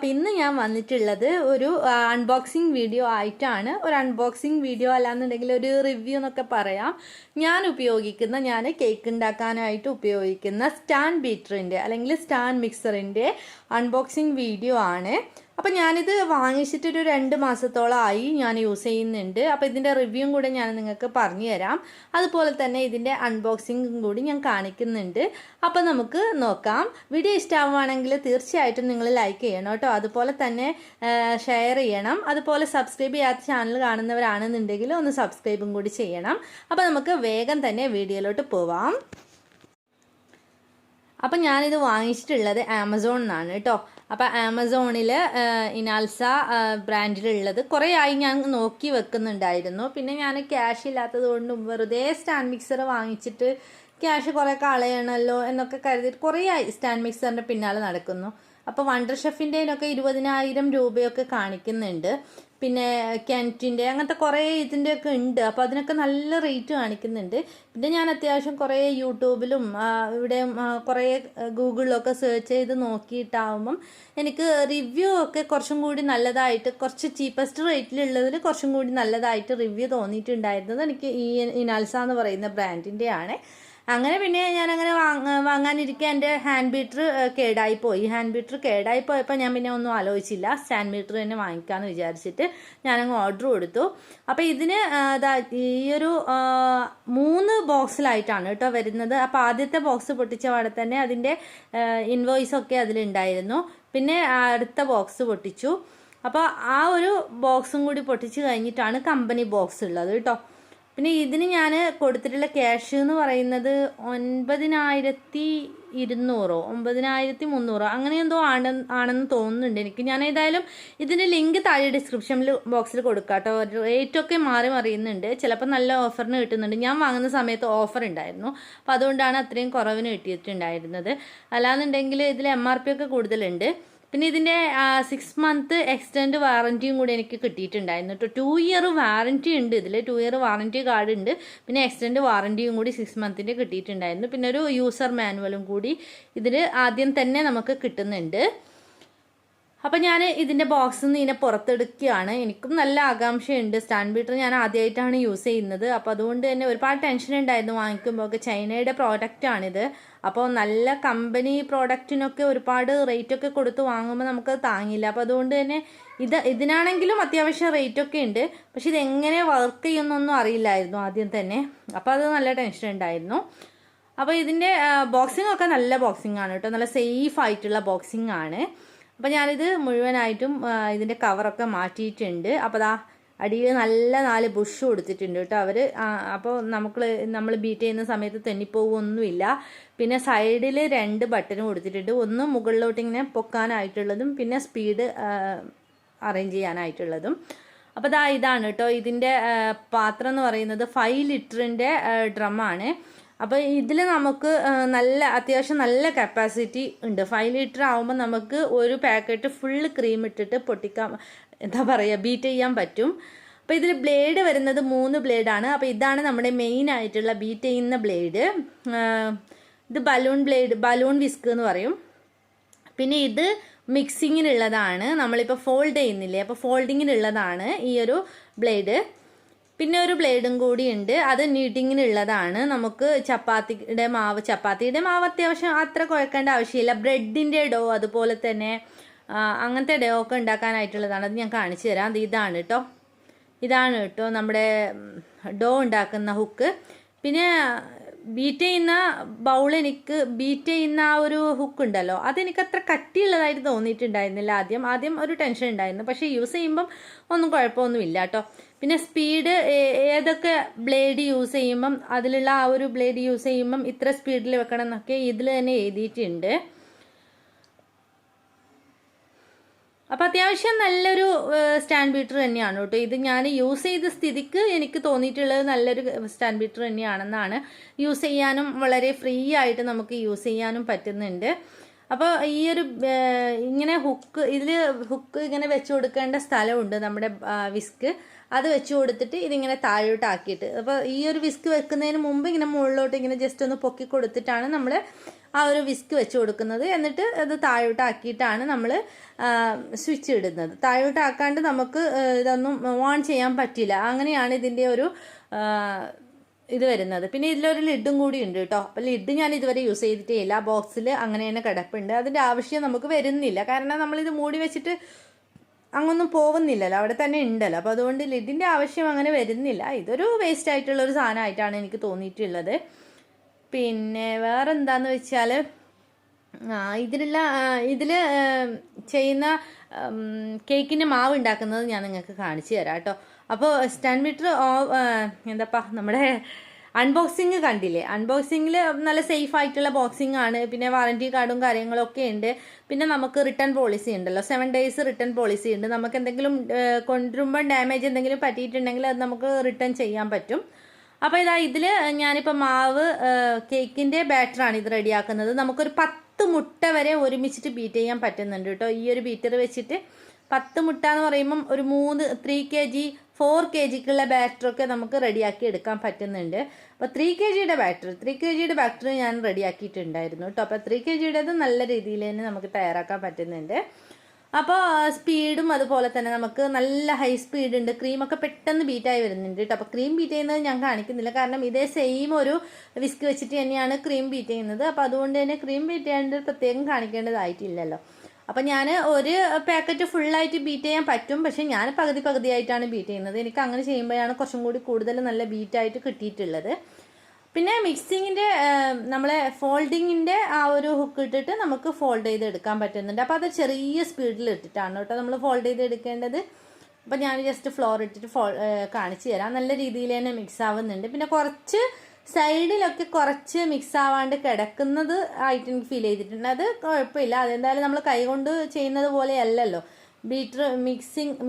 അപ്പോൾ ഇന്ന് ഞാൻ വന്നിട്ടുള്ളത് ഒരു അൺബോക്സിങ് വീഡിയോ ആയിട്ടാണ്. ഒരു അൺബോക്സിങ് വീഡിയോ അല്ലാന്നുണ്ടെങ്കിൽ ഒരു റിവ്യൂ എന്നൊക്കെ പറയാം. ഞാൻ കേക്ക് ഉണ്ടാക്കാനായിട്ട് ഉപയോഗിക്കുന്ന സ്റ്റാൻഡ് ബീറ്ററിൻ്റെ അല്ലെങ്കിൽ സ്റ്റാൻഡ് മിക്സറിൻ്റെ അൺബോക്സിങ് വീഡിയോ ആണ്. അപ്പോൾ ഞാനിത് വാങ്ങിച്ചിട്ടൊരു 2 മാസത്തോളമായി ഞാൻ യൂസ് ചെയ്യുന്നുണ്ട്. അപ്പോൾ ഇതിൻ്റെ റിവ്യൂവും കൂടെ ഞാൻ നിങ്ങൾക്ക് പറഞ്ഞു തരാം. അതുപോലെ തന്നെ ഇതിൻ്റെ അൺബോക്സിങ്ങും കൂടി ഞാൻ കാണിക്കുന്നുണ്ട്. അപ്പോൾ നമുക്ക് നോക്കാം. വീഡിയോ ഇഷ്ടമാവുകയാണെങ്കിൽ തീർച്ചയായിട്ടും നിങ്ങൾ ലൈക്ക് ചെയ്യണം കേട്ടോ. അതുപോലെ തന്നെ ഷെയർ ചെയ്യണം. അതുപോലെ സബ്സ്ക്രൈബ് ചെയ്യാത്ത ചാനൽ കാണുന്നവരാണെന്നുണ്ടെങ്കിൽ ഒന്ന് സബ്സ്ക്രൈബും കൂടി ചെയ്യണം. അപ്പോൾ നമുക്ക് വേഗം തന്നെ വീഡിയോയിലോട്ട് പോവാം. അപ്പം ഞാനിത് വാങ്ങിച്ചിട്ടുള്ളത് ആമസോണിൽ നിന്നാണ് കേട്ടോ. അപ്പോൾ ആമസോണിൽ ഇനാൽസ ബ്രാൻഡിലുള്ളത് കുറേ ആയി ഞാൻ നോക്കി വെക്കുന്നുണ്ടായിരുന്നു. പിന്നെ ഞാൻ ക്യാഷ് ഇല്ലാത്തത് കൊണ്ടും വെറുതെ സ്റ്റാൻഡ് മിക്സർ വാങ്ങിച്ചിട്ട് ക്യാഷ് കുറേ കളയണമല്ലോ എന്നൊക്കെ കരുതിയിട്ട് കുറേ ആയി സ്റ്റാൻഡ് മിക്സറിൻ്റെ പിന്നാലെ നടക്കുന്നു. അപ്പോൾ വണ്ടർ ഷെഫിൻ്റെതിനൊക്കെ 20,000 രൂപയൊക്കെ കാണിക്കുന്നുണ്ട്. പിന്നെ കെൻറ്റിൻ്റെ അങ്ങനത്തെ കുറേ ഇതിൻ്റെയൊക്കെ ഉണ്ട്. അപ്പോൾ അതിനൊക്കെ നല്ല റേറ്റ് കാണിക്കുന്നുണ്ട്. പിന്നെ ഞാൻ അത്യാവശ്യം കുറേ യൂട്യൂബിലും ഇവിടെ കുറേ ഗൂഗിളിലൊക്കെ സെർച്ച് ചെയ്ത് നോക്കിയിട്ടാവുമ്പം എനിക്ക് റിവ്യൂ ഒക്കെ കുറച്ചും കൂടി നല്ലതായിട്ട്, കുറച്ച് ചീപ്പസ്റ്റ് റേറ്റിലുള്ളതിൽ കുറച്ചും കൂടി നല്ലതായിട്ട് റിവ്യൂ തോന്നിയിട്ടുണ്ടായിരുന്നത് എനിക്ക് ഈ ഇനാൽസ എന്ന് പറയുന്ന ബ്രാൻഡിൻ്റെയാണ്. അങ്ങനെ പിന്നെ ഞാനങ്ങനെ വാങ്ങാനിരിക്കുക എൻ്റെ ഹാൻഡ് ബീറ്റർ കേടായിപ്പോയി. കേടായിപ്പോയപ്പോൾ ഞാൻ പിന്നെ ഒന്നും ആലോചിച്ചില്ല, സ്റ്റാൻഡ് ബീറ്റർ തന്നെ വാങ്ങിക്കാമെന്ന് വിചാരിച്ചിട്ട് ഞാനങ്ങ് ഓർഡർ കൊടുത്തു. അപ്പോൾ ഇതിന് ഈ ഒരു 3 ബോക്സിലായിട്ടാണ് കേട്ടോ വരുന്നത്. അപ്പോൾ ആദ്യത്തെ ബോക്സ് പൊട്ടിച്ച പാടെ തന്നെ അതിൻ്റെ ഇൻവോയ്സൊക്കെ അതിലുണ്ടായിരുന്നു. പിന്നെ അടുത്ത ബോക്സ് പൊട്ടിച്ചു. അപ്പോൾ ആ ഒരു ബോക്സും കൂടി പൊട്ടിച്ച് കഴിഞ്ഞിട്ടാണ് കമ്പനി ബോക്സ് ഉള്ളത് കേട്ടോ. പിന്നെ ഇതിന് ഞാൻ കൊടുത്തിട്ടുള്ള ക്യാഷ് എന്ന് പറയുന്നത് 9,200 9,300 അങ്ങനെ എന്തോ ആണെന്ന് തോന്നുന്നുണ്ട് എനിക്ക്. ഞാൻ ഏതായാലും ഇതിൻ്റെ ലിങ്ക് താഴെ ഡിസ്ക്രിപ്ഷൻ ബോക്സിൽ കൊടുക്കാം കേട്ടോ. റേറ്റൊക്കെ മാറി മറിയുന്നുണ്ട്. ചിലപ്പോൾ നല്ല ഓഫറിന് കിട്ടുന്നുണ്ട്. ഞാൻ വാങ്ങുന്ന സമയത്ത് ഓഫർ ഉണ്ടായിരുന്നു. അപ്പോൾ അതുകൊണ്ടാണ് അത്രയും കുറവിന് കിട്ടിയിട്ടുണ്ടായിരുന്നത്. അല്ലാന്നുണ്ടെങ്കിൽ ഇതിൽ MRP ഒക്കെ കൂടുതലുണ്ട്. പിന്നെ ഇതിൻ്റെ 6 മന്ത് എക്സ്റ്റൻഡ് വാറൻറ്റിയും കൂടി എനിക്ക് കിട്ടിയിട്ടുണ്ടായിരുന്നു കേട്ടോ. 2 ഇയർ വാറൻറ്റി ഉണ്ട് ഇതിൽ. 2 ഇയർ വാറൻറ്റി കാർഡ് ഉണ്ട്. പിന്നെ എക്സ്റ്റൻഡ് വാറൻറ്റിയും കൂടി 6 മന്തിൻ്റെ കിട്ടിയിട്ടുണ്ടായിരുന്നു. പിന്നെ ഒരു യൂസർ മാനുവലും കൂടി ഇതിൽ ആദ്യം തന്നെ നമുക്ക് കിട്ടുന്നുണ്ട്. അപ്പം ഞാൻ ഇതിൻ്റെ ബോക്സിൽ നിന്ന് ഇതിനെ പുറത്തെടുക്കുകയാണ്. എനിക്കും നല്ല ആകാംക്ഷയുണ്ട്. സ്റ്റാൻഡ് ബീറ്റർ ഞാൻ ആദ്യമായിട്ടാണ് യൂസ് ചെയ്യുന്നത്. അപ്പോൾ അതുകൊണ്ട് തന്നെ ഒരുപാട് ടെൻഷൻ ഉണ്ടായിരുന്നു വാങ്ങിക്കുമ്പോൾ ഒക്കെ. ചൈനയുടെ പ്രോഡക്റ്റാണിത്. അപ്പോൾ നല്ല കമ്പനി പ്രോഡക്റ്റിനൊക്കെ ഒരുപാട് റേറ്റൊക്കെ കൊടുത്ത് വാങ്ങുമ്പോൾ നമുക്കത് താങ്ങില്ല. അപ്പോൾ അതുകൊണ്ട് തന്നെ ഇതിനാണെങ്കിലും അത്യാവശ്യം റേറ്റൊക്കെ ഉണ്ട്. പക്ഷെ ഇതെങ്ങനെ വർക്ക് ചെയ്യുന്നൊന്നും അറിയില്ലായിരുന്നു ആദ്യം തന്നെ. അപ്പോൾ അത് നല്ല ടെൻഷൻ ഉണ്ടായിരുന്നു. അപ്പോൾ ഇതിൻ്റെ ബോക്സിംഗ് ഒക്കെ നല്ല ബോക്സിംഗ് ആണ് കേട്ടോ. നല്ല സേഫ് ആയിട്ടുള്ള ബോക്സിംഗ് ആണ്. അപ്പോൾ ഞാനിത് മുഴുവനായിട്ടും ഇതിൻ്റെ കവറൊക്കെ മാറ്റിയിട്ടുണ്ട്. അപ്പോൾ അടിയിൽ നല്ല 4 ബുഷ് കൊടുത്തിട്ടുണ്ട് കേട്ടോ അവർ. അപ്പോൾ നമ്മൾ ബീറ്റ് ചെയ്യുന്ന സമയത്ത് തെന്നിപ്പോവൊന്നുമില്ല. പിന്നെ സൈഡിൽ 2 ബട്ടനും കൊടുത്തിട്ടുണ്ട്. ഒന്ന് മുകളിലോട്ട് ഇങ്ങനെ പൊക്കാനായിട്ടുള്ളതും പിന്നെ സ്പീഡ് അറേഞ്ച് ചെയ്യാനായിട്ടുള്ളതും. അപ്പോൾ ഇതാണ് കേട്ടോ ഇതിൻ്റെ പാത്രം എന്ന് പറയുന്നത് 5 ലിറ്ററിൻ്റെ ഡ്രമ്മാണ്. അപ്പോൾ ഇതിൽ നമുക്ക് അത്യാവശ്യം നല്ല കപ്പാസിറ്റി ഉണ്ട്. 5 ലിറ്റർ ആകുമ്പോൾ നമുക്ക് ഒരു പാക്കറ്റ് ഫുള്ള് ക്രീം ഇട്ടിട്ട് ബീറ്റ് ചെയ്യാൻ പറ്റും. അപ്പോൾ ഇതിൽ ബ്ലേഡ് വരുന്നത് 3 ബ്ലേഡാണ്. അപ്പോൾ ഇതാണ് നമ്മുടെ മെയിൻ ആയിട്ടുള്ള ബീറ്റ് ചെയ്യുന്ന ബ്ലേഡ്. ഇത് ബലൂൺ വിസ്ക് എന്ന് പറയും. പിന്നെ ഇത് മിക്സിങ്ങിനുള്ളതാണ്. നമ്മളിപ്പോൾ ഫോൾഡ് ചെയ്യുന്നില്ലേ, അപ്പോൾ ഫോൾഡിങ്ങിനുള്ളതാണ് ഈ ഒരു ബ്ലേഡ്. പിന്നെ ഒരു ബ്ലേഡും കൂടി ഉണ്ട്, അത് നീഡിങ്ങിനുള്ളതാണ്. നമുക്ക് ചപ്പാത്തിയുടെ മാവ് അത്യാവശ്യം അത്ര കുഴക്കേണ്ട ആവശ്യമില്ല. ബ്രെഡിൻ്റെ ഡോ അതുപോലെ തന്നെ അങ്ങനത്തെ ഡോ ഒക്കെ ഉണ്ടാക്കാനായിട്ടുള്ളതാണ്. അത് ഞാൻ കാണിച്ചു തരാം. ഇതാണ് കേട്ടോ നമ്മുടെ ഡോ ഉണ്ടാക്കുന്ന ഹുക്ക്. പിന്നെ ബീറ്റ് ചെയ്യുന്ന ആ ഒരു ഹുക്ക് ഉണ്ടല്ലോ, അതെനിക്ക് അത്ര കട്ടിയുള്ളതായിട്ട് തോന്നിയിട്ടുണ്ടായിരുന്നില്ല. ആദ്യം ഒരു ടെൻഷൻ ഉണ്ടായിരുന്നു. പക്ഷേ യൂസ് ചെയ്യുമ്പം ഒന്നും കുഴപ്പമൊന്നുമില്ല കേട്ടോ. പിന്നെ സ്പീഡ് ഏതൊക്കെ ബ്ലേഡ് യൂസ് ചെയ്യുമ്പം അതിലുള്ള ആ ഒരു ബ്ലേഡ് യൂസ് ചെയ്യുമ്പം ഇത്ര സ്പീഡിൽ വെക്കണം എന്നൊക്കെ ഇതിൽ തന്നെ എഴുതിയിട്ടുണ്ട്. അപ്പോൾ അത്യാവശ്യം നല്ലൊരു സ്റ്റാൻഡ് ബീറ്റർ തന്നെയാണ് കേട്ടോ. ഇത് ഞാൻ യൂസ് ചെയ്ത സ്ഥിതിക്ക് എനിക്ക് തോന്നിയിട്ടുള്ളത് നല്ലൊരു സ്റ്റാൻഡ് ബീറ്റർ തന്നെയാണെന്നാണ്. യൂസ് ചെയ്യാനും വളരെ ഫ്രീ ആയിട്ട് നമുക്ക് യൂസ് ചെയ്യാനും പറ്റുന്നുണ്ട്. അപ്പോൾ ഈ ഒരു ഇങ്ങനെ ഹുക്ക് ഇങ്ങനെ വെച്ച് കൊടുക്കേണ്ട സ്ഥലമുണ്ട് നമ്മുടെ വിസ്ക്. അത് വെച്ച് കൊടുത്തിട്ട് ഇതിങ്ങനെ താഴോട്ടാക്കിയിട്ട്, അപ്പോൾ ഈ ഒരു വിസ്ക് വെക്കുന്നതിന് മുമ്പ് ഇങ്ങനെ മുകളിലോട്ട് ഇങ്ങനെ ജസ്റ്റ് ഒന്ന് പൊക്കി കൊടുത്തിട്ടാണ് നമ്മൾ ആ ഒരു വിസ്ക് വെച്ച് കൊടുക്കുന്നത്. എന്നിട്ട് അത് താഴോട്ടാക്കിയിട്ടാണ് നമ്മൾ സ്വിച്ച് ഇടുന്നത്. താഴോട്ടാക്കാണ്ട് നമുക്ക് ഇതൊന്നും ഓൺ ചെയ്യാൻ പറ്റില്ല. അങ്ങനെയാണ് ഇതിൻ്റെ ഒരു ഇത് വരുന്നത്. പിന്നെ ഇതിലൊരു ലിഡും കൂടി ഉണ്ട് കേട്ടോ. അപ്പോൾ ലിഡ് ഞാൻ ഇതുവരെ യൂസ് ചെയ്തിട്ടേ ഇല്ല. ബോക്സിൽ അങ്ങനെ തന്നെ കിടപ്പുണ്ട്. അതിൻ്റെ ആവശ്യം നമുക്ക് വരുന്നില്ല. കാരണം നമ്മളിത് മൂടി വെച്ചിട്ട് അങ്ങൊന്നും പോകുന്നില്ലല്ലോ, അവിടെ തന്നെ ഉണ്ടല്ലോ. അപ്പോൾ അതുകൊണ്ട് ലിഡിൻ്റെ ആവശ്യം അങ്ങനെ വരുന്നില്ല. ഇതൊരു വേസ്റ്റ് ആയിട്ടുള്ള ഒരു സാധനമായിട്ടാണ് എനിക്ക് തോന്നിയിട്ടുള്ളത്. പിന്നെ വേറെ എന്താന്ന് വെച്ചാൽ ഇതിൽ ചെയ്യുന്ന കേക്കിൻ്റെ മാവ് ഉണ്ടാക്കുന്നത് ഞാൻ നിങ്ങൾക്ക് കാണിച്ചു തരാം കേട്ടോ. അപ്പോൾ സ്റ്റാൻഡ് മീറ്റർ എന്താപ്പാ നമ്മുടെ അൺബോക്സിങ് കണ്ടില്ലേ? അൺബോക്സിങ്ങിൽ നല്ല സേഫ് ആയിട്ടുള്ള ബോക്സിംഗ് ആണ്. പിന്നെ വാറൻറ്റി കാർഡും കാര്യങ്ങളൊക്കെ ഉണ്ട്. പിന്നെ നമുക്ക് റിട്ടേൺ പോളിസി ഉണ്ടല്ലോ, 7 days റിട്ടേൺ പോളിസി ഉണ്ട്. നമുക്ക് എന്തെങ്കിലും കൊണ്ടുവരുമ്പോൾ ഡാമേജ് എന്തെങ്കിലും പറ്റിയിട്ടുണ്ടെങ്കിൽ അത് നമുക്ക് റിട്ടേൺ ചെയ്യാൻ പറ്റും. അപ്പോൾ ഇതിൽ ഞാനിപ്പോൾ മാവ് കേക്കിൻ്റെ ബാറ്ററാണ് ഇത് റെഡിയാക്കുന്നത്. നമുക്കൊരു 10 മുട്ട വരെ ഒരുമിച്ചിട്ട് ബീറ്റ് ചെയ്യാൻ പറ്റുന്നുണ്ട് കേട്ടോ. ഈ ഒരു ബീറ്റർ വെച്ചിട്ട് 10 മുട്ട എന്ന് പറയുമ്പം ഒരു 3 kg 4 kgക്കുള്ള ബാറ്ററൊക്കെ നമുക്ക് റെഡിയാക്കി എടുക്കാൻ പറ്റുന്നുണ്ട്. അപ്പോൾ 3 kgയുടെ ബാറ്റർ ഞാൻ റെഡിയാക്കിയിട്ടുണ്ടായിരുന്നു കേട്ടോ. അപ്പോൾ 3 kgയുടേത് നല്ല രീതിയിൽ തന്നെ നമുക്ക് തയ്യാറാക്കാൻ പറ്റുന്നുണ്ട്. അപ്പോൾ സ്പീഡും അതുപോലെ തന്നെ നമുക്ക് നല്ല ഹൈ സ്പീഡ് ഉണ്ട്. ക്രീമൊക്കെ പെട്ടെന്ന് ബീറ്റായി വരുന്നുണ്ട് കേട്ടോ. അപ്പോൾ ക്രീം ബീറ്റ് ചെയ്യുന്നത് ഞാൻ കാണിക്കുന്നില്ല, കാരണം ഇതേ സെയിം ഒരു വിസ്ക് വെച്ചിട്ട് തന്നെയാണ് ക്രീം ബീറ്റ് ചെയ്യുന്നത്. അപ്പോൾ അതുകൊണ്ട് തന്നെ ക്രീം ബീറ്റ് ചെയ്യേണ്ടത് പ്രത്യേകം കാണിക്കേണ്ടതായിട്ടില്ലല്ലോ. അപ്പം ഞാൻ ഒരു പാക്കറ്റ് ഫുള്ളായിട്ട് ബീറ്റ് ചെയ്യാൻ പറ്റും, പക്ഷേ ഞാൻ പകുതിയായിട്ടാണ് ബീറ്റ് ചെയ്യുന്നത്. എനിക്ക് അങ്ങനെ ചെയ്യുമ്പോഴാണ് കുറച്ചും കൂടി കൂടുതൽ നല്ല ബീറ്റായിട്ട് കിട്ടിയിട്ടുള്ളത്. പിന്നെ മിക്സിങ്ങിൻ്റെ നമ്മളെ ഫോൾഡിങ്ങിൻ്റെ ആ ഒരു ഹുക്ക് ഇട്ടിട്ട് നമുക്ക് ഫോൾഡ് ചെയ്ത് എടുക്കാൻ പറ്റുന്നുണ്ട്. അപ്പോൾ അത് ചെറിയ സ്പീഡിൽ ഇട്ടിട്ടാണ് കേട്ടോ നമ്മൾ ഫോൾഡ് ചെയ്ത് എടുക്കേണ്ടത്. അപ്പോൾ ഞാൻ ജസ്റ്റ് ഫ്ലോർ ഇട്ടിട്ട് കാണിച്ചു തരാം. നല്ല രീതിയിൽ തന്നെ മിക്സ് ആവുന്നുണ്ട്. പിന്നെ കുറച്ച് സൈഡിലൊക്കെ കുറച്ച് മിക്സ് ആവാണ്ട് കിടക്കുന്നത് ആയിട്ട് എനിക്ക് ഫീൽ ചെയ്തിട്ടുണ്ട്. അത് കുഴപ്പമില്ല, അതെന്തായാലും നമ്മൾ കൈകൊണ്ട് ചെയ്യുന്നത് പോലെ അല്ലല്ലോ,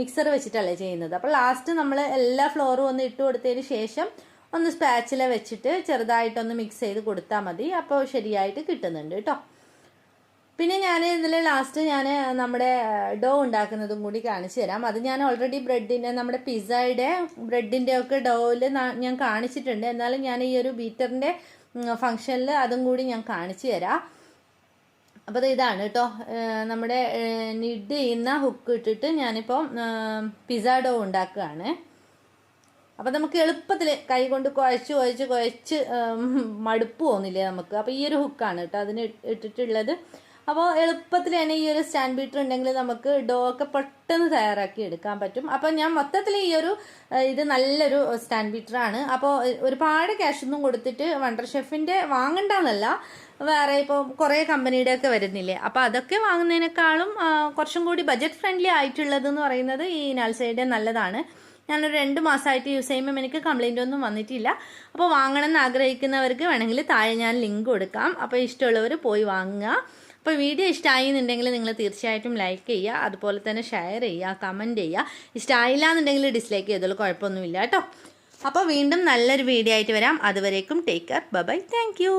മിക്സർ വെച്ചിട്ടല്ലേ ചെയ്യുന്നത്. അപ്പോൾ ലാസ്റ്റ് നമ്മൾ എല്ലാ ഫ്ലോറും ഒന്ന് ഇട്ട് കൊടുത്തതിന് ശേഷം ഒന്ന് സ്പാച്ചില വെച്ചിട്ട് ചെറുതായിട്ടൊന്ന് മിക്സ് ചെയ്ത് കൊടുത്താൽ മതി. അപ്പോൾ ശരിയായിട്ട് കിട്ടുന്നുണ്ട് കേട്ടോ. പിന്നെ ഞാൻ ഇതിൽ ലാസ്റ്റ് ഞാൻ നമ്മുടെ ഡോ ഉണ്ടാക്കുന്നതും കൂടി കാണിച്ചു തരാം. അത് ഞാൻ ഓൾറെഡി ബ്രെഡിൻ്റെ നമ്മുടെ പിസ്സയുടെ ബ്രെഡിൻ്റെ ഒക്കെ ഡോയിൽ ഞാൻ കാണിച്ചിട്ടുണ്ട്. എന്നാലും ഞാൻ ഈ ഒരു ബീറ്ററിൻ്റെ ഫംഗ്ഷനിൽ അതും കൂടി ഞാൻ കാണിച്ചു തരാം. അപ്പോൾ ഇതാണ് കേട്ടോ നമ്മുടെ നിഡ് ചെയ്യുന്ന ഹുക്ക് ഇട്ടിട്ട് ഞാനിപ്പോൾ പിസ്സ ഡോ ഉണ്ടാക്കുകയാണ്. അപ്പോൾ നമുക്ക് എളുപ്പത്തിൽ കൈ കൊണ്ട് കുഴച്ച് മടുപ്പ് തോന്നില്ലേ നമുക്ക്. അപ്പോൾ ഈ ഒരു ഹുക്കാണ് കേട്ടോ അതിന് ഇട്ടിട്ടുള്ളത്. അപ്പോൾ എളുപ്പത്തിൽ തന്നെ ഈ ഒരു സ്റ്റാൻഡ് ബീറ്റർ ഉണ്ടെങ്കിൽ നമുക്ക് ഡോ ഒക്കെ പെട്ടെന്ന് തയ്യാറാക്കി എടുക്കാൻ പറ്റും. അപ്പോൾ ഞാൻ മൊത്തത്തിൽ ഇത് നല്ലൊരു സ്റ്റാൻഡ് ബീറ്ററാണ്. അപ്പോൾ ഒരുപാട് ക്യാഷൊന്നും കൊടുത്തിട്ട് വണ്ടർ ഷെഫിൻ്റെ വാങ്ങണ്ടെന്നല്ല, വേറെ ഇപ്പോൾ കുറേ കമ്പനിയുടെ ഒക്കെ വരുന്നില്ലേ, അപ്പോൾ അതൊക്കെ വാങ്ങുന്നതിനേക്കാളും കുറച്ചും കൂടി ബജറ്റ് ഫ്രണ്ട്ലി ആയിട്ടുള്ളതെന്ന് പറയുന്നത് ഈ ഇനാൽസയുടെ നല്ലതാണ്. ഞാനൊരു 2 മാസമായിട്ട് യൂസ് ചെയ്യുമ്പോൾ എനിക്ക് കംപ്ലൈൻ്റ് ഒന്നും വന്നിട്ടില്ല. അപ്പോൾ വാങ്ങണം എന്ന് ആഗ്രഹിക്കുന്നവർക്ക് വേണമെങ്കിൽ താഴെ ഞാൻ ലിങ്ക് കൊടുക്കാം. അപ്പോൾ ഇഷ്ടമുള്ളവർ പോയി വാങ്ങുക. അപ്പോൾ വീഡിയോ ഇഷ്ടമായി എന്നുണ്ടെങ്കിൽ നിങ്ങൾ തീർച്ചയായിട്ടും ലൈക്ക് ചെയ്യുക, അതുപോലെ തന്നെ ഷെയർ ചെയ്യുക, കമൻറ്റ് ചെയ്യുക. ഇഷ്ടമായില്ല എന്നുണ്ടെങ്കിൽ ഡിസ്ലൈക്ക് ചെയ്തോളൂ, കുഴപ്പമൊന്നുമില്ല കേട്ടോ. അപ്പോൾ വീണ്ടും നല്ലൊരു വീഡിയോ ആയിട്ട് വരാം. അതുവരേക്കും take care, bye, thank U.